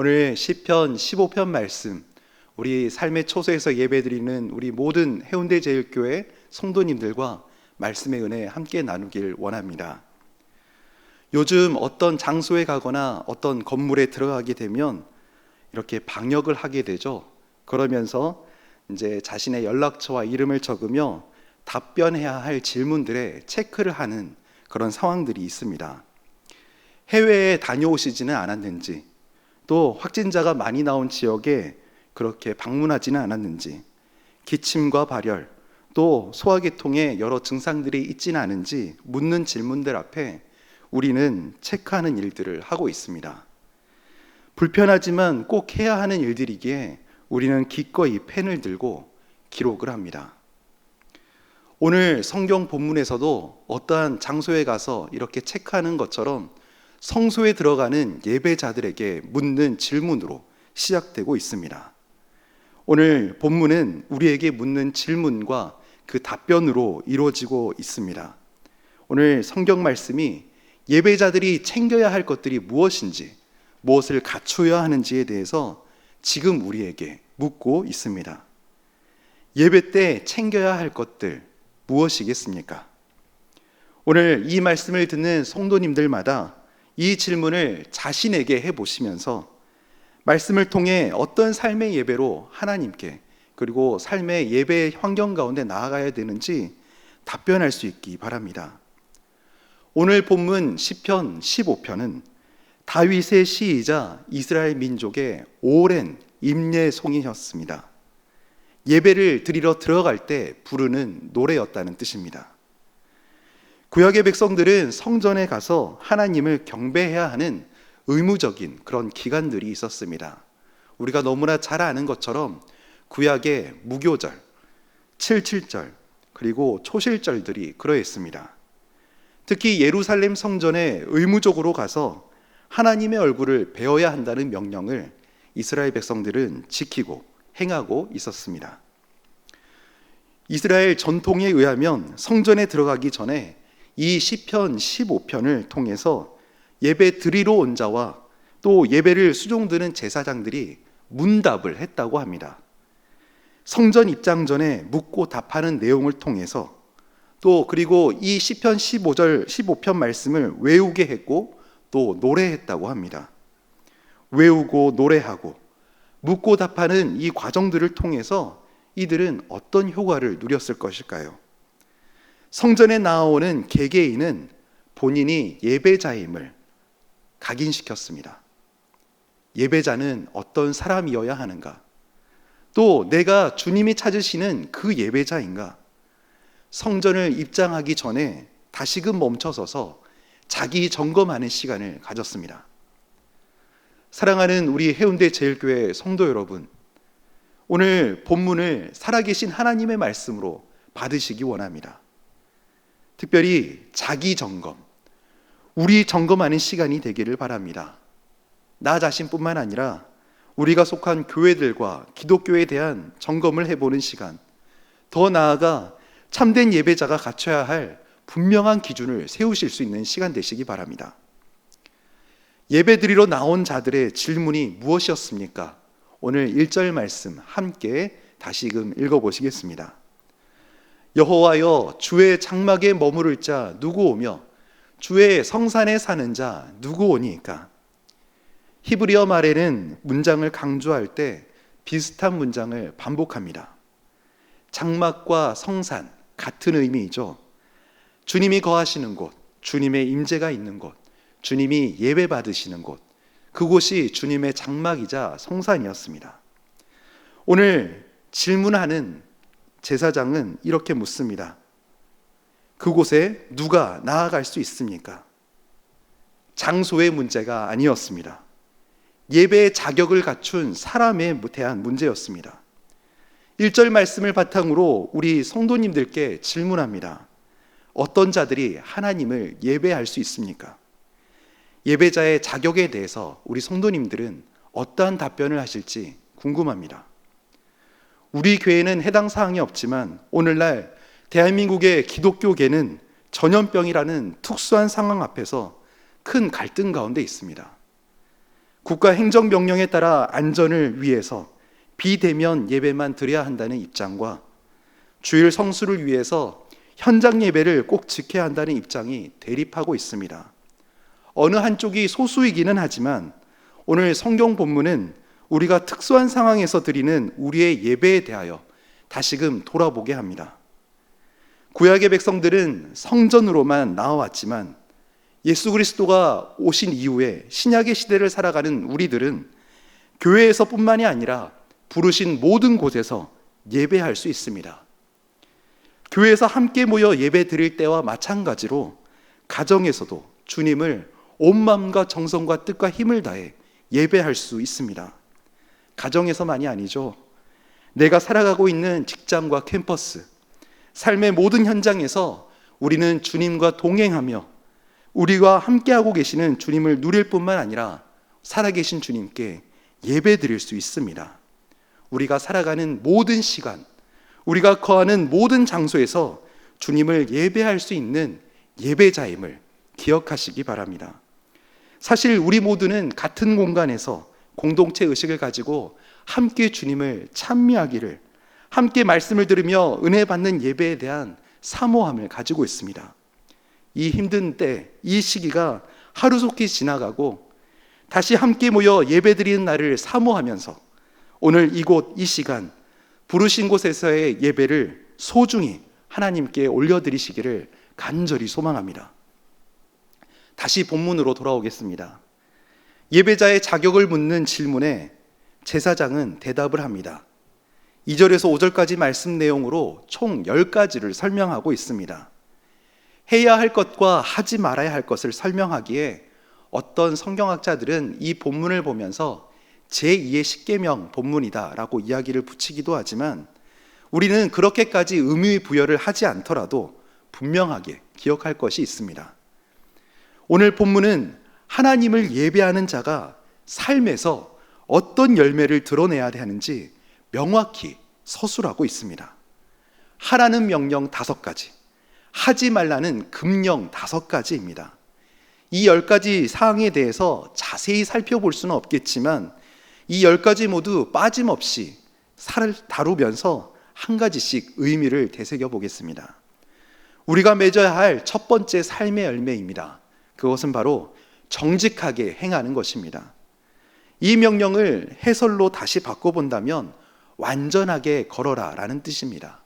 오늘 시편 15편 말씀, 우리 삶의 초소에서 예배드리는 우리 모든 해운대 제일교회 성도님들과 말씀의 은혜 함께 나누길 원합니다. 요즘 어떤 장소에 가거나 어떤 건물에 들어가게 되면 이렇게 방역을 하게 되죠. 그러면서 이제 자신의 연락처와 이름을 적으며 답변해야 할 질문들에 체크를 하는 그런 상황들이 있습니다. 해외에 다녀오시지는 않았는지, 또 확진자가 많이 나온 지역에 그렇게 방문하지는 않았는지, 기침과 발열, 또 소화계통에 여러 증상들이 있지는 않은지 묻는 질문들 앞에 우리는 체크하는 일들을 하고 있습니다. 불편하지만 꼭 해야 하는 일들이기에 우리는 기꺼이 펜을 들고 기록을 합니다. 오늘 성경 본문에서도 어떠한 장소에 가서 이렇게 체크하는 것처럼 성소에 들어가는 예배자들에게 묻는 질문으로 시작되고 있습니다. 오늘 본문은 우리에게 묻는 질문과 그 답변으로 이루어지고 있습니다. 오늘 성경 말씀이 예배자들이 챙겨야 할 것들이 무엇인지, 무엇을 갖추어야 하는지에 대해서 지금 우리에게 묻고 있습니다. 예배 때 챙겨야 할 것들 무엇이겠습니까? 오늘 이 말씀을 듣는 성도님들마다 이 질문을 자신에게 해보시면서 말씀을 통해 어떤 삶의 예배로 하나님께, 그리고 삶의 예배 환경 가운데 나아가야 되는지 답변할 수 있기 바랍니다. 오늘 본문 시편 15편은 다윗의 시이자 이스라엘 민족의 오랜 임예송이였습니다. 예배를 드리러 들어갈 때 부르는 노래였다는 뜻입니다. 구약의 백성들은 성전에 가서 하나님을 경배해야 하는 의무적인 그런 기간들이 있었습니다. 우리가 너무나 잘 아는 것처럼 구약의 무교절, 7.7절, 그리고 초실절들이 그러했습니다. 특히 예루살렘 성전에 의무적으로 가서 하나님의 얼굴을 배워야 한다는 명령을 이스라엘 백성들은 지키고 행하고 있었습니다. 이스라엘 전통에 의하면 성전에 들어가기 전에 이 시편 15편을 통해서 예배 드리러 온 자와 또 예배를 수종드는 제사장들이 문답을 했다고 합니다. 성전 입장 전에 묻고 답하는 내용을 통해서 또 그리고 이 시편 15편 말씀을 외우게 했고 또 노래했다고 합니다. 외우고 노래하고 묻고 답하는 이 과정들을 통해서 이들은 어떤 효과를 누렸을 것일까요? 성전에 나오는 개개인은 본인이 예배자임을 각인시켰습니다. 예배자는 어떤 사람이어야 하는가? 또 내가 주님이 찾으시는 그 예배자인가? 성전을 입장하기 전에 다시금 멈춰서서 자기 점검하는 시간을 가졌습니다. 사랑하는 우리 해운대 제일교회 성도 여러분, 오늘 본문을 살아계신 하나님의 말씀으로 받으시기 원합니다. 특별히 자기 점검, 우리 점검하는 시간이 되기를 바랍니다. 나 자신뿐만 아니라 우리가 속한 교회들과 기독교에 대한 점검을 해보는 시간, 더 나아가 참된 예배자가 갖춰야 할 분명한 기준을 세우실 수 있는 시간 되시기 바랍니다. 예배드리러 나온 자들의 질문이 무엇이었습니까? 오늘 1절 말씀 함께 다시금 읽어보시겠습니다. 여호와여, 주의 장막에 머무를 자 누구 오며 주의 성산에 사는 자 누구 오니까? 히브리어 말에는 문장을 강조할 때 비슷한 문장을 반복합니다. 장막과 성산, 같은 의미이죠. 주님이 거하시는 곳, 주님의 임재가 있는 곳, 주님이 예배 받으시는 곳, 그곳이 주님의 장막이자 성산이었습니다. 오늘 질문하는 제사장은 이렇게 묻습니다. 그곳에 누가 나아갈 수 있습니까? 장소의 문제가 아니었습니다. 예배의 자격을 갖춘 사람에 대한 문제였습니다. 1절 말씀을 바탕으로 우리 성도님들께 질문합니다. 어떤 자들이 하나님을 예배할 수 있습니까? 예배자의 자격에 대해서 우리 성도님들은 어떠한 답변을 하실지 궁금합니다. 우리 교회는 해당 사항이 없지만 오늘날 대한민국의 기독교계는 전염병이라는 특수한 상황 앞에서 큰 갈등 가운데 있습니다. 국가 행정명령에 따라 안전을 위해서 비대면 예배만 드려야 한다는 입장과 주일 성수를 위해서 현장 예배를 꼭 지켜야 한다는 입장이 대립하고 있습니다. 어느 한쪽이 소수이기는 하지만 오늘 성경 본문은 우리가 특수한 상황에서 드리는 우리의 예배에 대하여 다시금 돌아보게 합니다. 구약의 백성들은 성전으로만 나와왔지만 예수 그리스도가 오신 이후에 신약의 시대를 살아가는 우리들은 교회에서뿐만이 아니라 부르신 모든 곳에서 예배할 수 있습니다. 교회에서 함께 모여 예배 드릴 때와 마찬가지로 가정에서도 주님을 온 마음과 정성과 뜻과 힘을 다해 예배할 수 있습니다. 가정에서만이 아니죠. 내가 살아가고 있는 직장과 캠퍼스, 삶의 모든 현장에서 우리는 주님과 동행하며 우리와 함께하고 계시는 주님을 누릴 뿐만 아니라 살아계신 주님께 예배 드릴 수 있습니다. 우리가 살아가는 모든 시간, 우리가 거하는 모든 장소에서 주님을 예배할 수 있는 예배자임을 기억하시기 바랍니다. 사실 우리 모두는 같은 공간에서 공동체 의식을 가지고 함께 주님을 찬미하기를, 함께 말씀을 들으며 은혜 받는 예배에 대한 사모함을 가지고 있습니다. 이 힘든 때, 이 시기가 하루속히 지나가고 다시 함께 모여 예배드리는 날을 사모하면서 오늘 이곳 이 시간 부르신 곳에서의 예배를 소중히 하나님께 올려드리시기를 간절히 소망합니다. 다시 본문으로 돌아오겠습니다. 예배자의 자격을 묻는 질문에 제사장은 대답을 합니다. 2절에서 5절까지 말씀 내용으로 총 10가지를 설명하고 있습니다. 해야 할 것과 하지 말아야 할 것을 설명하기에 어떤 성경학자들은 이 본문을 보면서 제2의 십계명 본문이다라고 이야기를 붙이기도 하지만 우리는 그렇게까지 의미 부여를 하지 않더라도 분명하게 기억할 것이 있습니다. 오늘 본문은 하나님을 예배하는 자가 삶에서 어떤 열매를 드러내야 하는지 명확히 서술하고 있습니다. 하라는 명령 5가지, 하지 말라는 금령 5가지입니다. 이 10가지 사항에 대해서 자세히 살펴볼 수는 없겠지만 이 10가지 모두 빠짐없이 다루면서 한 가지씩 의미를 되새겨 보겠습니다. 우리가 맺어야 할 첫 번째 삶의 열매입니다. 그것은 바로 정직하게 행하는 것입니다. 이 명령을 해설로 다시 바꿔본다면 완전하게 걸어라 라는 뜻입니다.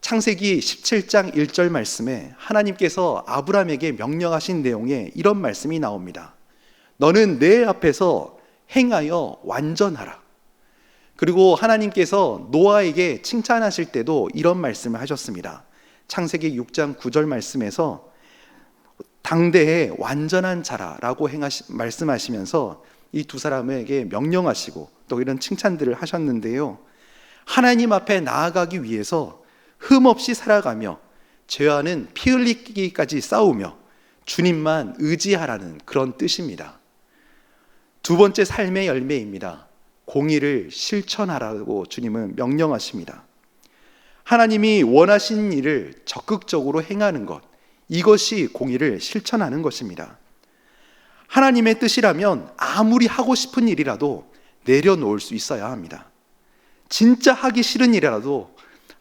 창세기 17장 1절 말씀에 하나님께서 아브라함에게 명령하신 내용에 이런 말씀이 나옵니다. 너는 내 앞에서 행하여 완전하라. 그리고 하나님께서 노아에게 칭찬하실 때도 이런 말씀을 하셨습니다. 창세기 6장 9절 말씀에서 당대에 완전한 자라라고 말씀하시면서 이 두 사람에게 명령하시고 또 이런 칭찬들을 하셨는데요. 하나님 앞에 나아가기 위해서 흠없이 살아가며 죄와는 피 흘리기까지 싸우며 주님만 의지하라는 그런 뜻입니다. 두 번째 삶의 열매입니다. 공의를 실천하라고 주님은 명령하십니다. 하나님이 원하신 일을 적극적으로 행하는 것, 이것이 공의를 실천하는 것입니다. 하나님의 뜻이라면 아무리 하고 싶은 일이라도 내려놓을 수 있어야 합니다. 진짜 하기 싫은 일이라도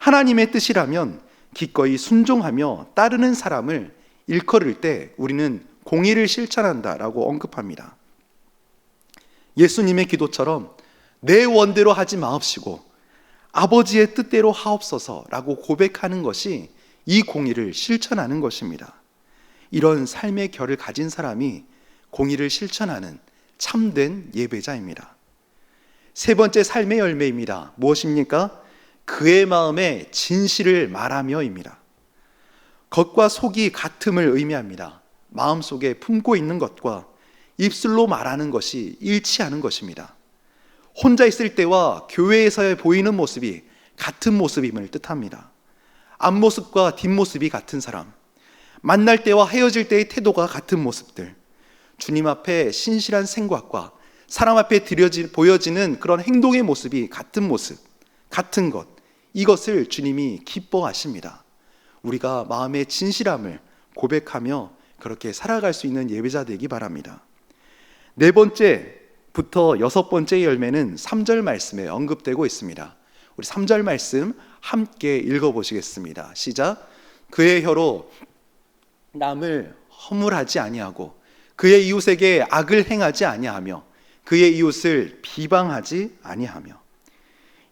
하나님의 뜻이라면 기꺼이 순종하며 따르는 사람을 일컬을 때 우리는 공의를 실천한다라고 언급합니다. 예수님의 기도처럼 내 원대로 하지 마옵시고 아버지의 뜻대로 하옵소서라고 고백하는 것이 이 공의를 실천하는 것입니다. 이런 삶의 결을 가진 사람이 공의를 실천하는 참된 예배자입니다. 세 번째 삶의 열매입니다. 무엇입니까? 그의 마음에 진실을 말하며입니다. 겉과 속이 같음을 의미합니다. 마음속에 품고 있는 것과 입술로 말하는 것이 일치하는 것입니다. 혼자 있을 때와 교회에서 보이는 모습이 같은 모습임을 뜻합니다. 앞모습과 뒷모습이 같은 사람, 만날 때와 헤어질 때의 태도가 같은 모습들, 주님 앞에 신실한 생각과 사람 앞에 보여지는 그런 행동의 모습이 같은 모습, 같은 것, 이것을 주님이 기뻐하십니다. 우리가 마음의 진실함을 고백하며 그렇게 살아갈 수 있는 예배자 되기 바랍니다. 네 번째부터 여섯 번째 열매는 3절 말씀에 언급되고 있습니다. 우리 3절 말씀 함께 읽어보시겠습니다. 시작. 그의 혀로 남을 허물하지 아니하고 그의 이웃에게 악을 행하지 아니하며 그의 이웃을 비방하지 아니하며.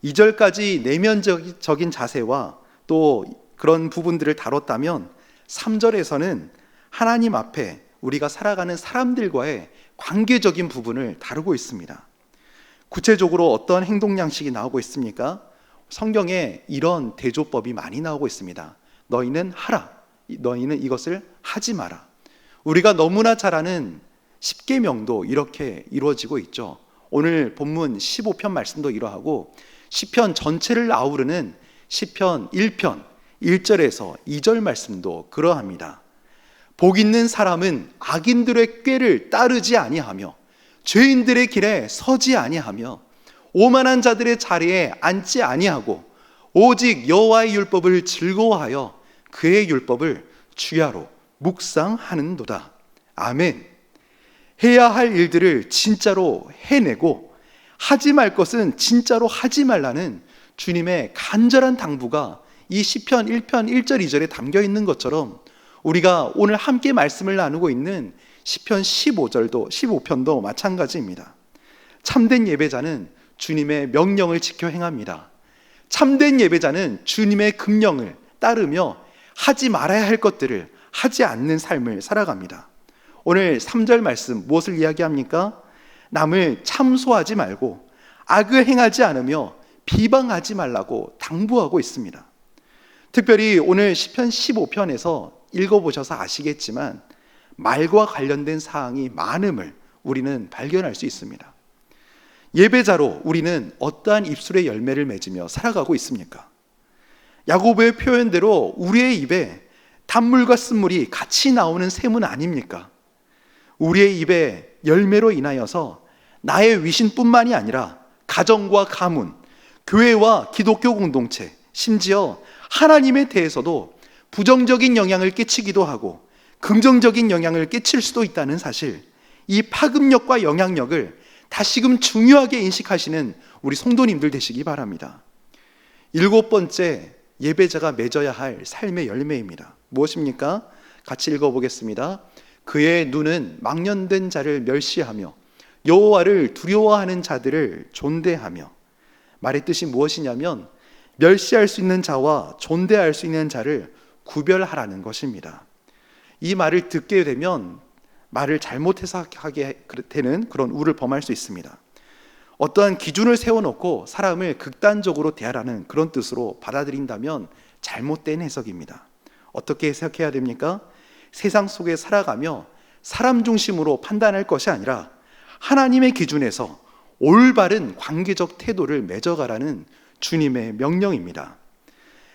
2절까지 내면적인 자세와 또 그런 부분들을 다뤘다면 3절에서는 하나님 앞에 우리가 살아가는 사람들과의 관계적인 부분을 다루고 있습니다. 구체적으로 어떤 행동 양식이 나오고 있습니까? 성경에 이런 대조법이 많이 나오고 있습니다. 너희는 하라, 너희는 이것을 하지 마라. 우리가 너무나 잘 아는 십계명도 이렇게 이루어지고 있죠. 오늘 본문 15편 말씀도 이러하고 시편 전체를 아우르는 시편 1편 1절에서 2절 말씀도 그러합니다. 복 있는 사람은 악인들의 꾀를 따르지 아니하며 죄인들의 길에 서지 아니하며 오만한 자들의 자리에 앉지 아니하고 오직 여호와의 율법을 즐거워하여 그의 율법을 주야로 묵상하는도다. 아멘. 해야 할 일들을 진짜로 해내고 하지 말 것은 진짜로 하지 말라는 주님의 간절한 당부가 이 시편 1편 1절 2절에 담겨 있는 것처럼 우리가 오늘 함께 말씀을 나누고 있는 시편 15편도 마찬가지입니다. 참된 예배자는 주님의 명령을 지켜 행합니다. 참된 예배자는 주님의 금령을 따르며 하지 말아야 할 것들을 하지 않는 삶을 살아갑니다. 오늘 3절 말씀 무엇을 이야기합니까? 남을 참소하지 말고 악을 행하지 않으며 비방하지 말라고 당부하고 있습니다. 특별히 오늘 시편 15편에서 읽어보셔서 아시겠지만 말과 관련된 사항이 많음을 우리는 발견할 수 있습니다. 예배자로 우리는 어떠한 입술의 열매를 맺으며 살아가고 있습니까? 야고보의 표현대로 우리의 입에 단물과 쓴물이 같이 나오는 셈은 아닙니까? 우리의 입에 열매로 인하여서 나의 위신뿐만이 아니라 가정과 가문, 교회와 기독교 공동체, 심지어 하나님에 대해서도 부정적인 영향을 끼치기도 하고 긍정적인 영향을 끼칠 수도 있다는 사실, 이 파급력과 영향력을 다시금 중요하게 인식하시는 우리 성도님들 되시기 바랍니다. 7번째, 예배자가 맺어야 할 삶의 열매입니다. 무엇입니까? 같이 읽어보겠습니다. 그의 눈은 망령된 자를 멸시하며 여호와를 두려워하는 자들을 존대하며. 말의 뜻이 무엇이냐면 멸시할 수 있는 자와 존대할 수 있는 자를 구별하라는 것입니다. 이 말을 듣게 되면 말을 잘못 해석하게 되는 그런 우를 범할 수 있습니다. 어떠한 기준을 세워놓고 사람을 극단적으로 대하라는 그런 뜻으로 받아들인다면 잘못된 해석입니다. 어떻게 해석해야 됩니까? 세상 속에 살아가며 사람 중심으로 판단할 것이 아니라 하나님의 기준에서 올바른 관계적 태도를 맺어가라는 주님의 명령입니다.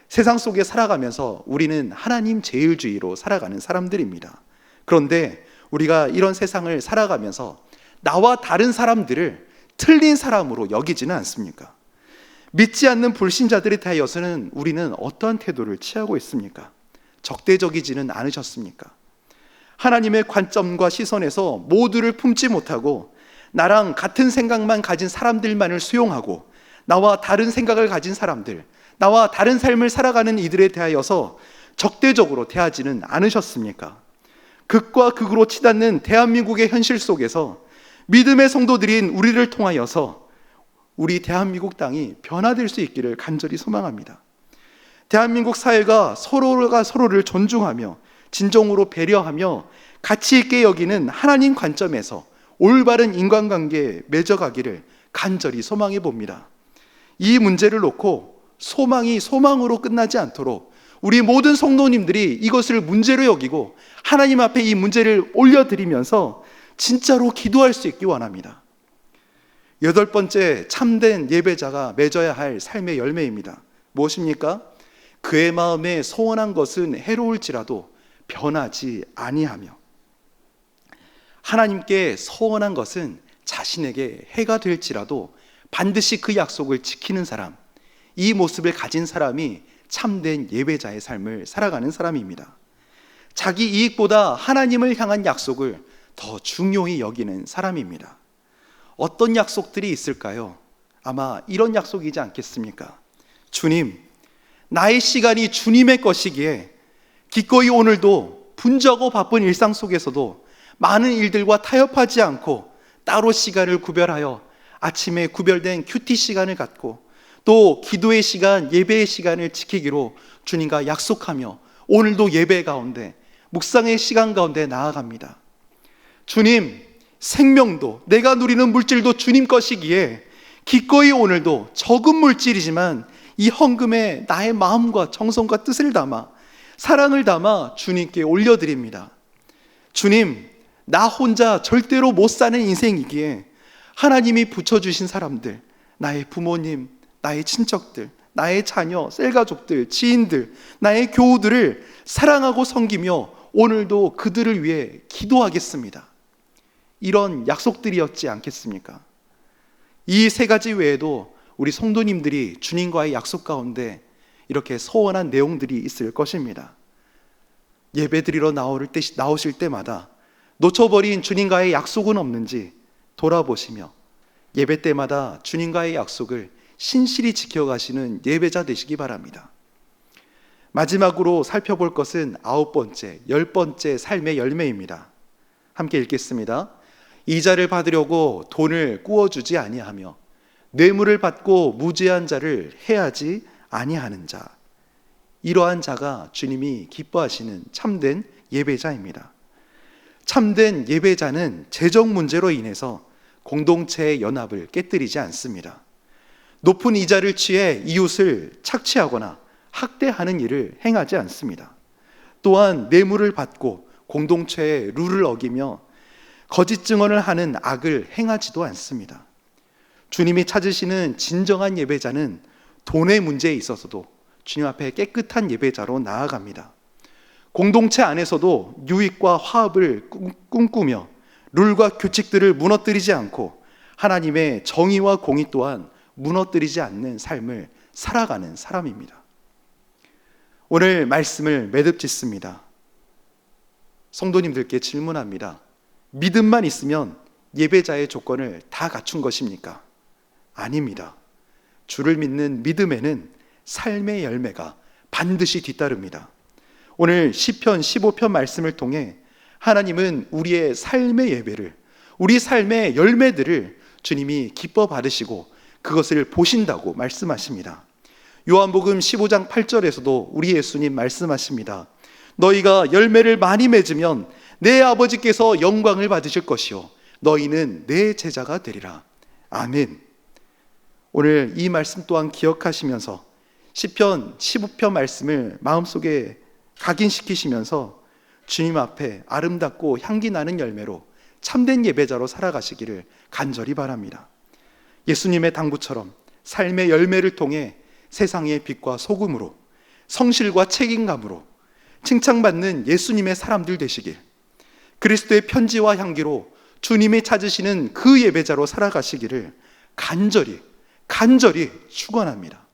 세상 속에 살아가면서 우리는 하나님 제일주의로 살아가는 사람들입니다. 그런데 우리가 이런 세상을 살아가면서 나와 다른 사람들을 틀린 사람으로 여기지는 않습니까? 믿지 않는 불신자들에 대하여서는 우리는 어떠한 태도를 취하고 있습니까? 적대적이지는 않으셨습니까? 하나님의 관점과 시선에서 모두를 품지 못하고 나랑 같은 생각만 가진 사람들만을 수용하고 나와 다른 생각을 가진 사람들, 나와 다른 삶을 살아가는 이들에 대하여서 적대적으로 대하지는 않으셨습니까? 극과 극으로 치닫는 대한민국의 현실 속에서 믿음의 성도들인 우리를 통하여서 우리 대한민국 땅이 변화될 수 있기를 간절히 소망합니다. 대한민국 사회가 서로가 서로를 존중하며 진정으로 배려하며 가치 있게 여기는 하나님 관점에서 올바른 인간관계에 맺어가기를 간절히 소망해 봅니다. 이 문제를 놓고 소망이 소망으로 끝나지 않도록 우리 모든 성도님들이 이것을 문제로 여기고 하나님 앞에 이 문제를 올려드리면서 진짜로 기도할 수 있기 원합니다. 8번째, 참된 예배자가 맺어야 할 삶의 열매입니다. 무엇입니까? 그의 마음에 소원한 것은 해로울지라도 변하지 아니하며. 하나님께 소원한 것은 자신에게 해가 될지라도 반드시 그 약속을 지키는 사람, 이 모습을 가진 사람이 참된 예배자의 삶을 살아가는 사람입니다. 자기 이익보다 하나님을 향한 약속을 더 중요히 여기는 사람입니다. 어떤 약속들이 있을까요? 아마 이런 약속이지 않겠습니까? 주님, 나의 시간이 주님의 것이기에 기꺼이 오늘도 분주하고 바쁜 일상 속에서도 많은 일들과 타협하지 않고 따로 시간을 구별하여 아침에 구별된 큐티 시간을 갖고 또 기도의 시간, 예배의 시간을 지키기로 주님과 약속하며 오늘도 예배 가운데, 묵상의 시간 가운데 나아갑니다. 주님, 생명도 내가 누리는 물질도 주님 것이기에 기꺼이 오늘도 적은 물질이지만 이 헌금에 나의 마음과 정성과 뜻을 담아, 사랑을 담아 주님께 올려드립니다. 주님, 나 혼자 절대로 못 사는 인생이기에 하나님이 붙여주신 사람들, 나의 부모님, 나의 친척들, 나의 자녀, 셀가족들, 지인들, 나의 교우들을 사랑하고 섬기며 오늘도 그들을 위해 기도하겠습니다. 이런 약속들이었지 않겠습니까? 이 세 가지 외에도 우리 성도님들이 주님과의 약속 가운데 이렇게 소원한 내용들이 있을 것입니다. 예배드리러 나오실 때마다 놓쳐버린 주님과의 약속은 없는지 돌아보시며 예배 때마다 주님과의 약속을 신실히 지켜가시는 예배자 되시기 바랍니다. 마지막으로 살펴볼 것은 9번째, 10번째 삶의 열매입니다. 함께 읽겠습니다. 이자를 받으려고 돈을 꾸어주지 아니하며 뇌물을 받고 무죄한 자를 해하지 아니하는 자, 이러한 자가 주님이 기뻐하시는 참된 예배자입니다. 참된 예배자는 재정 문제로 인해서 공동체의 연합을 깨뜨리지 않습니다. 높은 이자를 취해 이웃을 착취하거나 학대하는 일을 행하지 않습니다. 또한 뇌물을 받고 공동체의 룰을 어기며 거짓 증언을 하는 악을 행하지도 않습니다. 주님이 찾으시는 진정한 예배자는 돈의 문제에 있어서도 주님 앞에 깨끗한 예배자로 나아갑니다. 공동체 안에서도 유익과 화합을 꿈꾸며 룰과 규칙들을 무너뜨리지 않고 하나님의 정의와 공의 또한 무너뜨리지 않는 삶을 살아가는 사람입니다. 오늘 말씀을 매듭짓습니다. 성도님들께 질문합니다. 믿음만 있으면 예배자의 조건을 다 갖춘 것입니까? 아닙니다. 주를 믿는 믿음에는 삶의 열매가 반드시 뒤따릅니다. 오늘 시편 15편 말씀을 통해 하나님은 우리의 삶의 예배를, 우리 삶의 열매들을 주님이 기뻐 받으시고 그것을 보신다고 말씀하십니다. 요한복음 15장 8절에서도 우리 예수님 말씀하십니다. 너희가 열매를 많이 맺으면 내 아버지께서 영광을 받으실 것이요 너희는 내 제자가 되리라. 아멘. 오늘 이 말씀 또한 기억하시면서 시편 15편 말씀을 마음속에 각인시키시면서 주님 앞에 아름답고 향기 나는 열매로 참된 예배자로 살아가시기를 간절히 바랍니다. 예수님의 당부처럼 삶의 열매를 통해 세상의 빛과 소금으로, 성실과 책임감으로 칭찬받는 예수님의 사람들 되시길, 그리스도의 편지와 향기로 주님이 찾으시는 그 예배자로 살아가시기를 간절히 축원합니다.